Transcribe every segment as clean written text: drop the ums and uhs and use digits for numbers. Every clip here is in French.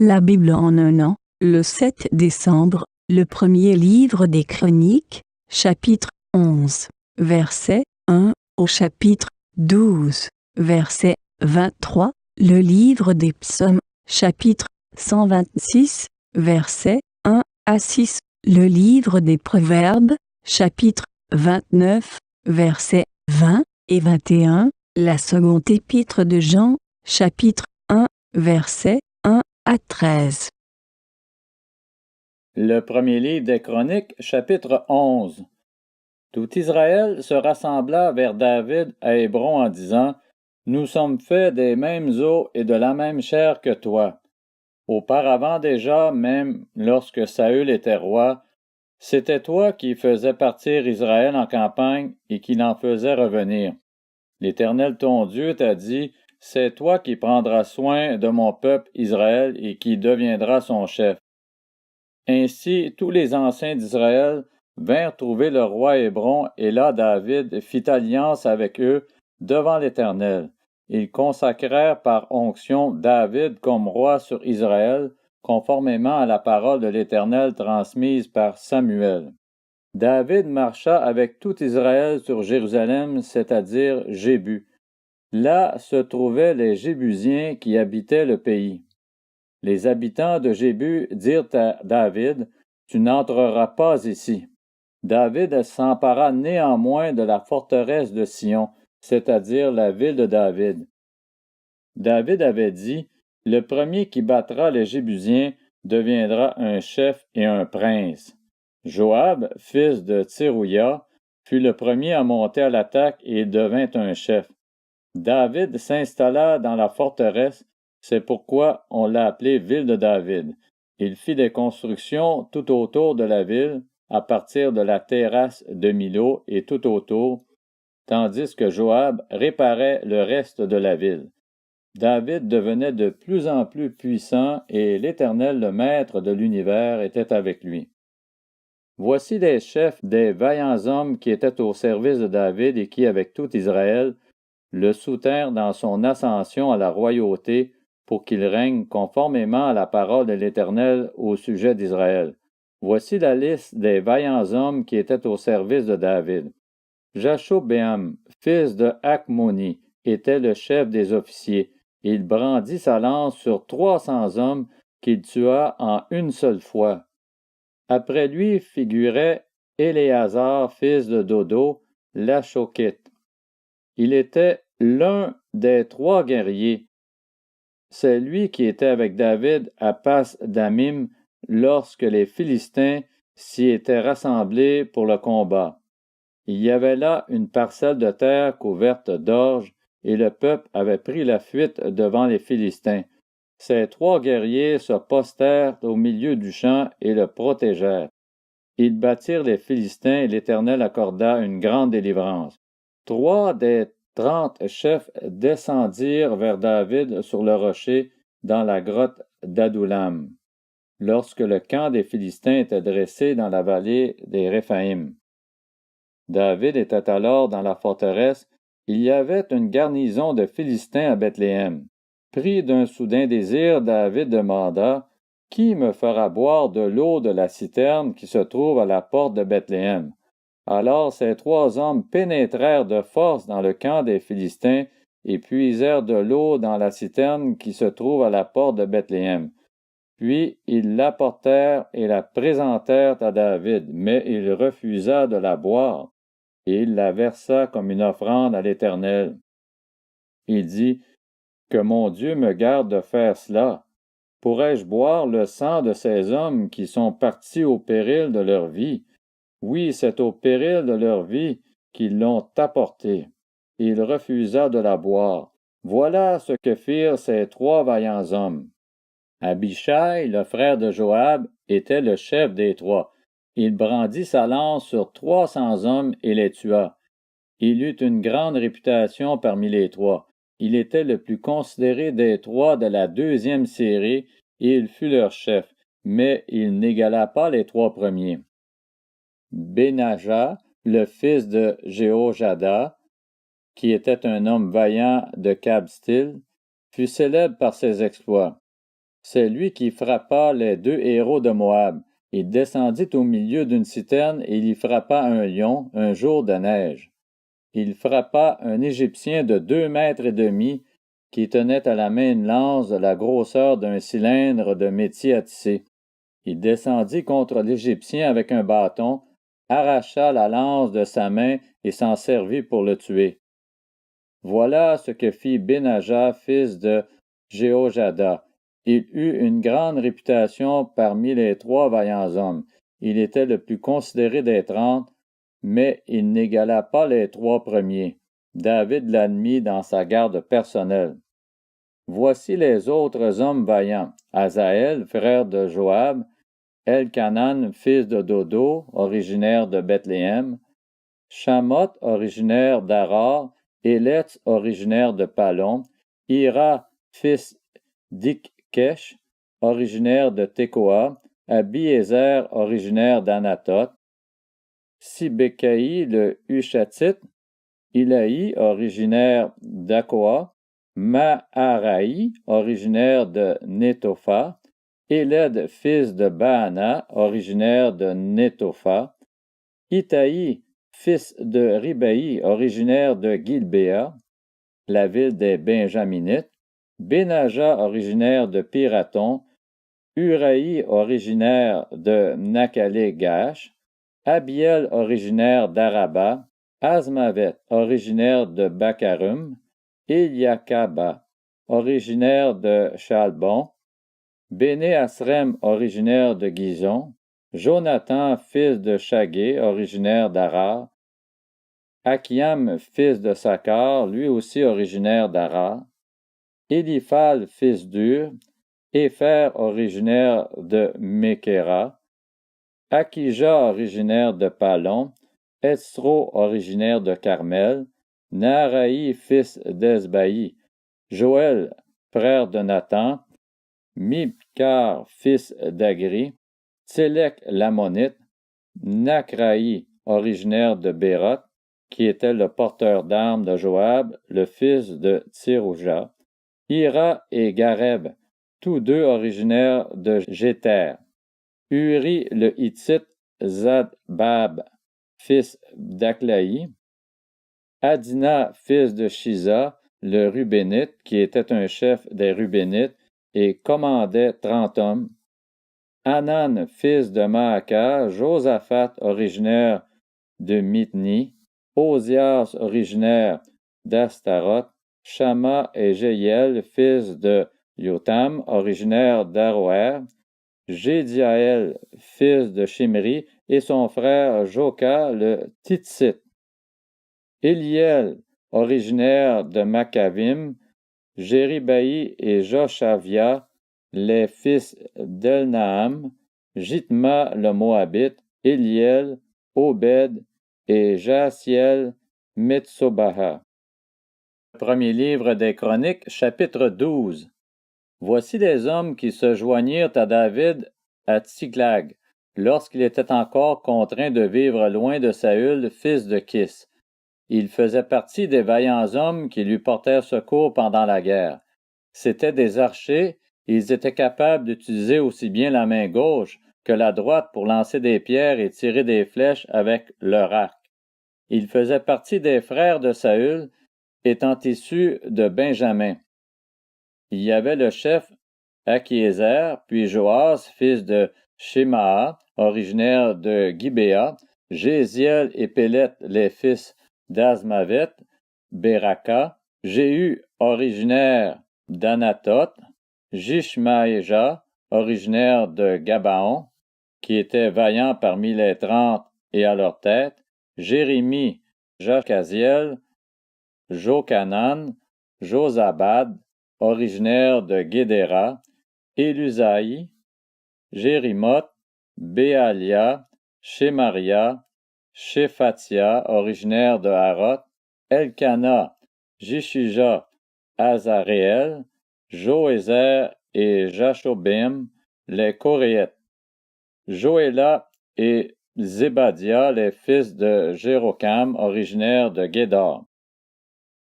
La Bible en un an, le 7 décembre, le premier livre des Chroniques, chapitre 11, verset 1 au chapitre 12, verset 23, le livre des Psaumes, chapitre 126, verset 1 à 6, le livre des Proverbes, chapitre 29, versets 20 et 21, la seconde épître de Jean, chapitre 1, verset 1 à 13. Le premier livre des Chroniques, chapitre 11. Tout Israël se rassembla vers David à Hébron en disant: Nous sommes faits des mêmes os et de la même chair que toi. Auparavant déjà, même lorsque Saül était roi, c'était toi qui faisais partir Israël en campagne et qui l'en faisais revenir. L'Éternel ton Dieu t'a dit: C'est toi qui prendras soin de mon peuple Israël et qui deviendras son chef. Ainsi, tous les anciens d'Israël vinrent trouver le roi Hébron, et là David fit alliance avec eux devant l'Éternel. Ils consacrèrent par onction David comme roi sur Israël, conformément à la parole de l'Éternel transmise par Samuel. David marcha avec tout Israël sur Jérusalem, c'est-à-dire Jébu. Là se trouvaient les Jébusiens qui habitaient le pays. Les habitants de Jébu dirent à David: Tu n'entreras pas ici. David s'empara néanmoins de la forteresse de Sion, c'est-à-dire la ville de David. David avait dit: Le premier qui battra les Jébusiens deviendra un chef et un prince. Joab, fils de Tserouïa, fut le premier à monter à l'attaque et il devint un chef. David s'installa dans la forteresse. C'est pourquoi on l'a appelée ville de David. Il fit des constructions tout autour de la ville, à partir de la terrasse de Milo et tout autour, tandis que Joab réparait le reste de la ville. David devenait de plus en plus puissant et l'Éternel, le Maître de l'univers, était avec lui. Voici les chefs des vaillants hommes qui étaient au service de David et qui, avec tout Israël, le soutinrent dans son ascension à la royauté pour qu'il règne conformément à la parole de l'Éternel au sujet d'Israël. Voici la liste des vaillants hommes qui étaient au service de David. Jashobéam, fils de Hakmoni, était le chef des officiers. Il brandit sa lance sur 300 hommes qu'il tua en une seule fois. Après lui figurait Éléazar, fils de Dodo, l'Achokite. Il était l'un des 3 guerriers. C'est lui qui était avec David à Pas Damim lorsque les Philistins s'y étaient rassemblés pour le combat. Il y avait là une parcelle de terre couverte d'orge, et le peuple avait pris la fuite devant les Philistins. Ces 3 guerriers se postèrent au milieu du champ et le protégèrent. Ils battirent les Philistins et l'Éternel accorda une grande délivrance. 3 des 30 chefs descendirent vers David sur le rocher dans la grotte d'Adoulam, lorsque le camp des Philistins était dressé dans la vallée des Réphaïm. David était alors dans la forteresse. Il y avait une garnison de Philistins à Bethléem. Pris d'un soudain désir, David demanda: Qui me fera boire de l'eau de la citerne qui se trouve à la porte de Bethléem? Alors ces 3 hommes pénétrèrent de force dans le camp des Philistins et puisèrent de l'eau dans la citerne qui se trouve à la porte de Bethléem. Puis ils l'apportèrent et la présentèrent à David, mais il refusa de la boire, et il la versa comme une offrande à l'Éternel. Il dit: Que mon Dieu me garde de faire cela. Pourrais-je boire le sang de ces hommes qui sont partis au péril de leur vie? Oui, c'est au péril de leur vie qu'ils l'ont apportée. Il refusa de la boire. Voilà ce que firent ces 3 vaillants hommes. Abishai, le frère de Joab, était le chef des 3. Il brandit sa lance sur 300 hommes et les tua. Il eut une grande réputation parmi les 3. Il était le plus considéré des 3 de la 2e série et il fut leur chef, mais il n'égala pas les 3 premiers. Benaja, le fils de Jéhojada, qui était un homme vaillant de Kabstil, fut célèbre par ses exploits. C'est lui qui frappa les 2 héros de Moab. Il descendit au milieu d'une citerne et il y frappa un lion un jour de neige. Il frappa un Égyptien de 2 mètres et demi qui tenait à la main une lance de la grosseur d'un cylindre de métier à tisser. Il descendit contre l'Égyptien avec un bâton, arracha la lance de sa main et s'en servit pour le tuer. Voilà ce que fit Benaja, fils de Jéhojada. Il eut une grande réputation parmi les 3 vaillants hommes. Il était le plus considéré des 30, mais il n'égala pas les 3 premiers. David l'admit dans sa garde personnelle. Voici les autres hommes vaillants. Asaël, frère de Joab, Elkanan, fils de Dodo, originaire de Bethléem, Shamoth, originaire d'Arar, Életz, originaire de Palon, Ira, fils d'Ikkesh, originaire de Tekoa, Abiézer, originaire d'Anatoth, Sibécaï le Hushatite, Ilaï, originaire d'Akoa, Maharaï, originaire de Netopha, Éled, fils de Baana, originaire de Netopha, Itaï, fils de Ribaï, originaire de Gilbéa, la ville des Benjaminites, Benaja, originaire de Piraton, Uraï, originaire de Nakale-Gash, Abiel, originaire d'Araba, Azmavet, originaire de Bakarum, Eliakaba, originaire de Chalbon, Béné Asrem, originaire de Gizon, Jonathan, fils de Chagué, originaire d'Arar, Akiam, fils de Sakar, lui aussi originaire d'Arar, Éliphal, fils d'Ur, Épher, originaire de Mékéra, Akija, originaire de Palon, Esro, originaire de Carmel, Naraï, fils d'Esbaï, Joël, frère de Nathan, Mibkar, fils d'Agri, Tsélek l'Ammonite, Nakraï, originaire de Béroth, qui était le porteur d'armes de Joab, le fils de Tsirouja, Ira et Gareb, tous 2 originaires de Jéter, Uri le Hittite, Zadbab, fils d'Aklaï, Adina, fils de Shiza, le Rubénite, qui était un chef des Rubénites et commandait 30 hommes, Hanan, fils de Maaka, Josaphat, originaire de Mithni, Osias, originaire d'Astaroth, Shama et Jéiel, fils de Yotam, originaire d'Aroer, Jédiaël, fils de Shimri, et son frère Joka le Titsite. Eliel, originaire de Maccavim, Jéribaï et Joshavia, les fils d'Elnaam, Jitma le Moabite, Eliel, Obed et Jaasiel Metsobaha. Premier livre des Chroniques, chapitre 12. Voici les hommes qui se joignirent à David à Tsiklag, lorsqu'il était encore contraint de vivre loin de Saül, fils de Kis. Il faisait partie des vaillants hommes qui lui portèrent secours pendant la guerre. C'étaient des archers, et ils étaient capables d'utiliser aussi bien la main gauche que la droite pour lancer des pierres et tirer des flèches avec leur arc. Ils faisaient partie des frères de Saül, étant issus de Benjamin. Il y avait le chef Akiézer, puis Joas, fils de Shemaha, originaire de Gibéa, Jéziel et Pélet, les fils d'Azmavet, Beraka, Jéhu, originaire d'Anatoth, Jishmaéja, originaire de Gabaon, qui était vaillant parmi les 30 et à leur tête, Jérémie, Jacaziel, Jokanan, Josabad, originaire de Guédéra, Élusaï, Jérimoth, Béalia, Shemaria, Shephatia, originaire de Haroth, Elkana, Jishija, Azaréel, Joézer et Jashobim, les Coréites, Joéla et Zébadia, les fils de Jérocam, originaires de Guédor.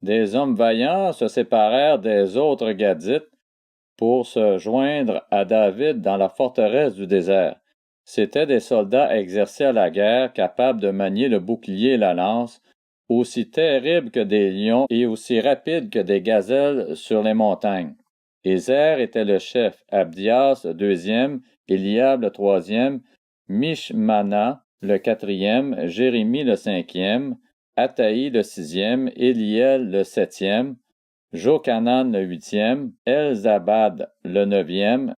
Des hommes vaillants se séparèrent des autres Gadites pour se joindre à David dans la forteresse du désert. C'étaient des soldats exercés à la guerre, capables de manier le bouclier et la lance, aussi terribles que des lions et aussi rapides que des gazelles sur les montagnes. Ézer était le chef, Abdias le deuxième, Eliab le troisième, Mishmana le quatrième, Jérémie le cinquième, Ataï le sixième, Éliel le septième, Jochanan le huitième, Elzabad le neuvième,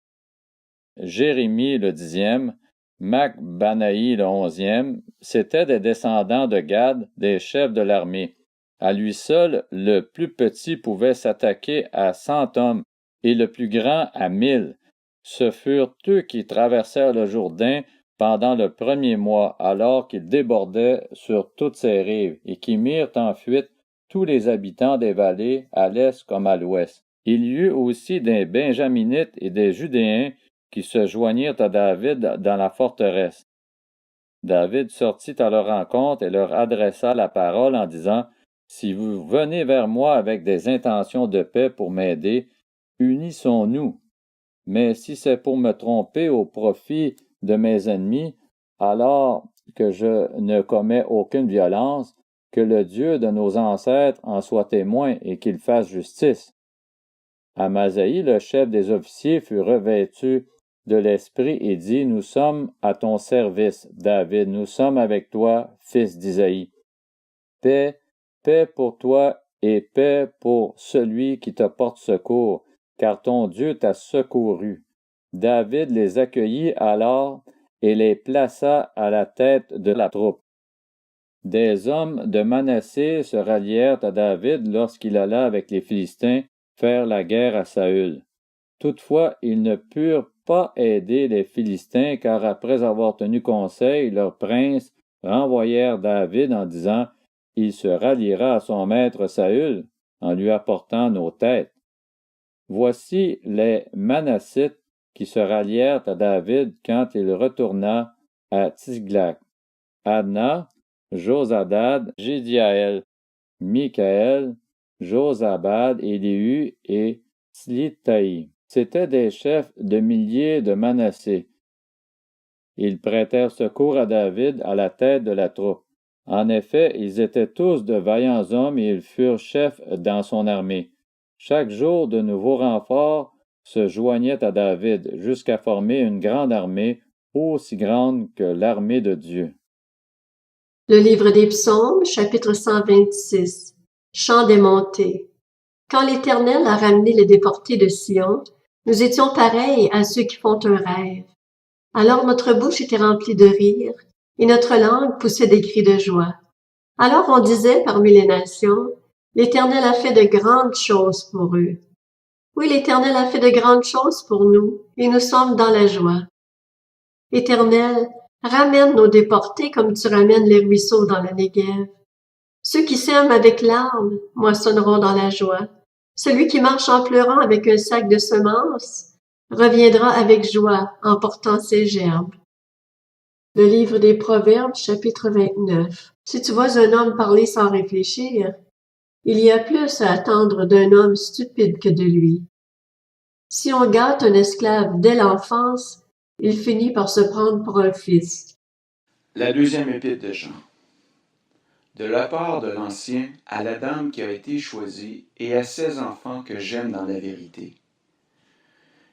Jérémie le dixième, Macbanaï le onzième, c'étaient des descendants de Gad, des chefs de l'armée. À lui seul, le plus petit pouvait s'attaquer à 100 hommes, et le plus grand à 1000. Ce furent eux qui traversèrent le Jourdain pendant le premier mois, alors qu'il débordait sur toutes ses rives, et qui mirent en fuite tous les habitants des vallées, à l'est comme à l'ouest. Il y eut aussi des Benjaminites et des Judéens qui se joignirent à David dans la forteresse. David sortit à leur rencontre et leur adressa la parole en disant: « Si vous venez vers moi avec des intentions de paix pour m'aider, unissons-nous. Mais si c'est pour me tromper au profit de mes ennemis, alors que je ne commets aucune violence, que le Dieu de nos ancêtres en soit témoin et qu'il fasse justice. » Amasaï, le chef des officiers, fut revêtu de l'esprit et dit: « Nous sommes à ton service, David, nous sommes avec toi, fils d'Isaïe. Paix, paix pour toi et paix pour celui qui te porte secours, car ton Dieu t'a secouru. » David les accueillit alors et les plaça à la tête de la troupe. Des hommes de Manassé se rallièrent à David lorsqu'il alla avec les Philistins faire la guerre à Saül. Toutefois, ils ne purent pas aider les Philistins, car après avoir tenu conseil, leurs princes renvoyèrent David en disant: « Il se ralliera à son maître Saül en lui apportant nos têtes. » Voici les Manassites qui se rallièrent à David quand il retourna à Tziglag: Adna, Josabad, Jédiaël, Michaël, Josabad, Élihu et Slitaï. C'étaient des chefs de milliers de Manassé. Ils prêtèrent secours à David à la tête de la troupe. En effet, ils étaient tous de vaillants hommes et ils furent chefs dans son armée. Chaque jour, de nouveaux renforts se joignaient à David jusqu'à former une grande armée, aussi grande que l'armée de Dieu. Le livre des Psaumes, chapitre 126. Chant des montées. Quand l'Éternel a ramené les déportés de Sion, nous étions pareils à ceux qui font un rêve. Alors notre bouche était remplie de rire, et notre langue poussait des cris de joie. Alors on disait parmi les nations: l'Éternel a fait de grandes choses pour eux. Oui, l'Éternel a fait de grandes choses pour nous, et nous sommes dans la joie. Éternel, ramène nos déportés comme tu ramènes les ruisseaux dans la Néguev. Ceux qui sèment avec larmes moissonneront dans la joie. Celui qui marche en pleurant avec un sac de semences reviendra avec joie en portant ses gerbes. Le livre des Proverbes, chapitre 29. Si tu vois un homme parler sans réfléchir, il y a plus à attendre d'un homme stupide que de lui. Si on gâte un esclave dès l'enfance, il finit par se prendre pour un fils. La deuxième épître de Jean. De la part de l'Ancien à la dame qui a été choisie et à ses enfants que j'aime dans la vérité.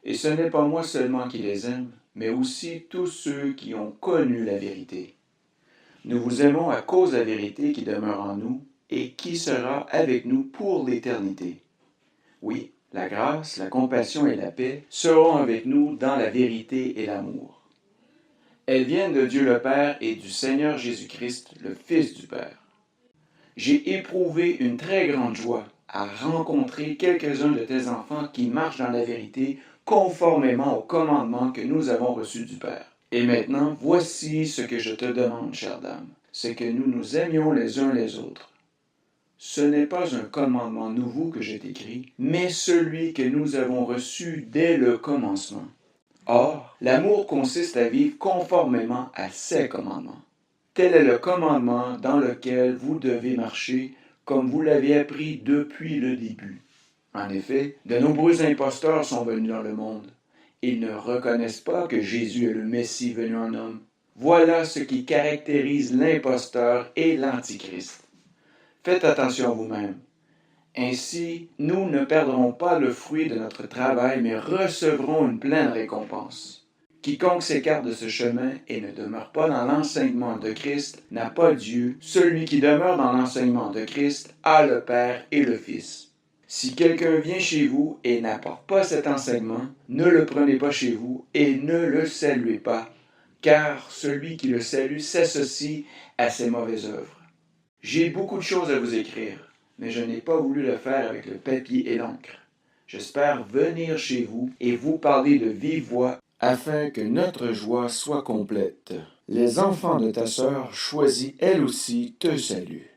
Et ce n'est pas moi seulement qui les aime, mais aussi tous ceux qui ont connu la vérité. Nous vous aimons à cause de la vérité qui demeure en nous et qui sera avec nous pour l'éternité. Oui, la grâce, la compassion et la paix seront avec nous dans la vérité et l'amour. Elles viennent de Dieu le Père et du Seigneur Jésus-Christ, le Fils du Père. J'ai éprouvé une très grande joie à rencontrer quelques-uns de tes enfants qui marchent dans la vérité conformément au commandement que nous avons reçu du Père. Et maintenant, voici ce que je te demande, chère dame, c'est que nous nous aimions les uns les autres. Ce n'est pas un commandement nouveau que je t'écris, mais celui que nous avons reçu dès le commencement. Or, l'amour consiste à vivre conformément à ses commandements. Tel est le commandement dans lequel vous devez marcher, comme vous l'avez appris depuis le début. En effet, de nombreux imposteurs sont venus dans le monde. Ils ne reconnaissent pas que Jésus est le Messie venu en homme. Voilà ce qui caractérise l'imposteur et l'antichrist. Faites attention à vous-même. Ainsi, nous ne perdrons pas le fruit de notre travail, mais recevrons une pleine récompense. Quiconque s'écarte de ce chemin et ne demeure pas dans l'enseignement de Christ n'a pas Dieu. Celui qui demeure dans l'enseignement de Christ a le Père et le Fils. Si quelqu'un vient chez vous et n'apporte pas cet enseignement, ne le prenez pas chez vous et ne le saluez pas, car celui qui le salue s'associe à ses mauvaises œuvres. J'ai beaucoup de choses à vous écrire, mais je n'ai pas voulu le faire avec le papier et l'encre. J'espère venir chez vous et vous parler de vive voix afin que notre joie soit complète. Les enfants de ta sœur choisis elle aussi te saluent.